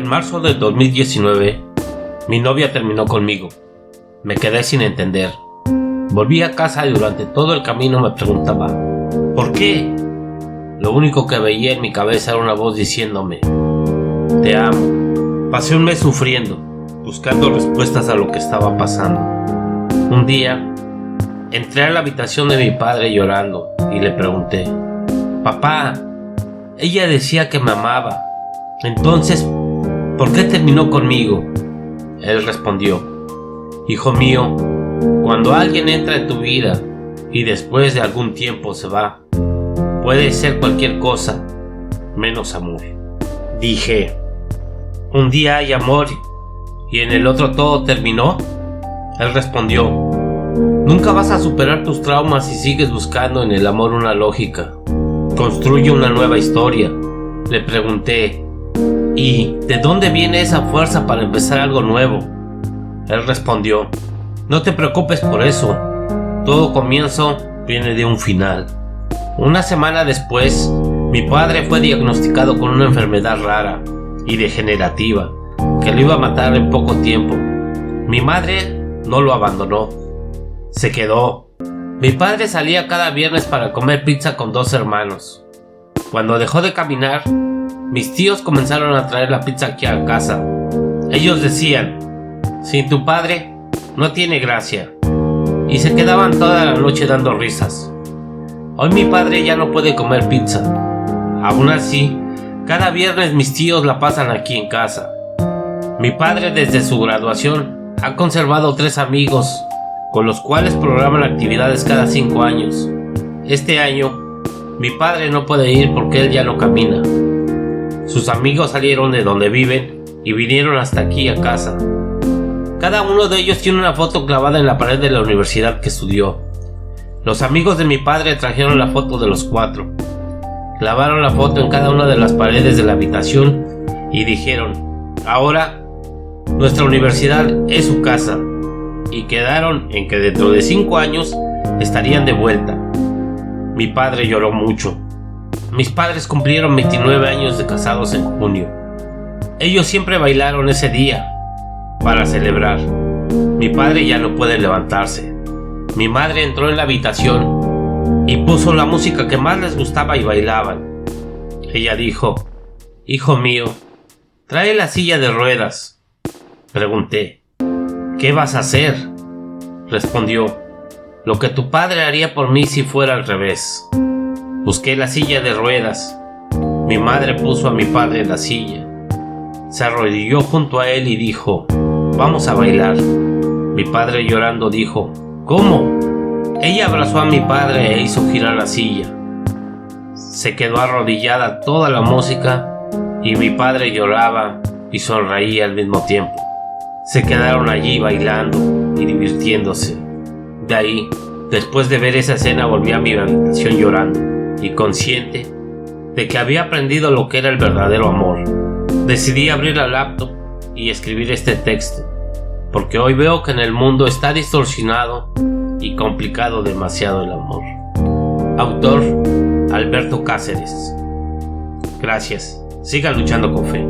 marzo del 2019, mi novia terminó conmigo. Me quedé sin entender. Volví a casa y durante todo el camino me preguntaba, ¿por qué? Lo único que veía en mi cabeza era una voz diciéndome, te amo. Pasé un mes sufriendo, buscando respuestas a lo que estaba pasando. Un día, entré a la habitación de mi padre llorando y le pregunté, papá, ella decía que me amaba. Entonces, ¿por qué terminó conmigo? Él respondió, hijo mío, cuando alguien entra en tu vida y después de algún tiempo se va, puede ser cualquier cosa, menos amor. Dije, ¿un día hay amor y en el otro todo terminó? Él respondió, nunca vas a superar tus traumas si sigues buscando en el amor una lógica. Construye una nueva historia. Le pregunté, ¿y de dónde viene esa fuerza para empezar algo nuevo? Él respondió, no te preocupes por eso. Todo comienzo viene de un final. Una semana después, mi padre fue diagnosticado con una enfermedad rara y degenerativa que lo iba a matar en poco tiempo. Mi madre no lo abandonó. Se quedó. Mi padre salía cada viernes para comer pizza con 2 hermanos. Cuando dejó de caminar, mis tíos comenzaron a traer la pizza aquí a casa. Ellos decían, sin tu padre no tiene gracia. Y se quedaban toda la noche dando risas. Hoy mi padre ya no puede comer pizza. Aún así, cada viernes mis tíos la pasan aquí en casa. Mi padre desde su graduación ha conservado 3 amigos con los cuales programan actividades cada 5 años. Este año, mi padre no puede ir porque él ya no camina. Sus amigos salieron de donde viven y vinieron hasta aquí a casa. Cada uno de ellos tiene una foto clavada en la pared de la universidad que estudió. Los amigos de mi padre trajeron la foto de los 4. Clavaron la foto en cada una de las paredes de la habitación y dijeron, ahora nuestra universidad es su casa. Y quedaron en que dentro de 5 años estarían de vuelta. Mi padre lloró mucho. Mis padres cumplieron 29 años de casados en junio. Ellos siempre bailaron ese día para celebrar. Mi padre ya no puede levantarse. Mi madre entró en la habitación y puso la música que más les gustaba y bailaban. Ella dijo, hijo mío, trae la silla de ruedas. Pregunté, ¿qué vas a hacer? Respondió, lo que tu padre haría por mí si fuera al revés. Busqué la silla de ruedas. Mi madre puso a mi padre en la silla. Se arrodilló junto a él y dijo, vamos a bailar. Mi padre llorando dijo, ¿cómo? Ella abrazó a mi padre e hizo girar la silla. Se quedó arrodillada toda la música y mi padre lloraba y sonreía al mismo tiempo. Se quedaron allí bailando y divirtiéndose. De ahí, después de ver esa escena, volví a mi habitación llorando y consciente de que había aprendido lo que era el verdadero amor. Decidí abrir la laptop y escribir este texto, porque hoy veo que en el mundo está distorsionado y complicado demasiado el amor. Autor Alberto Cáceres. Gracias. Sigan luchando con fe.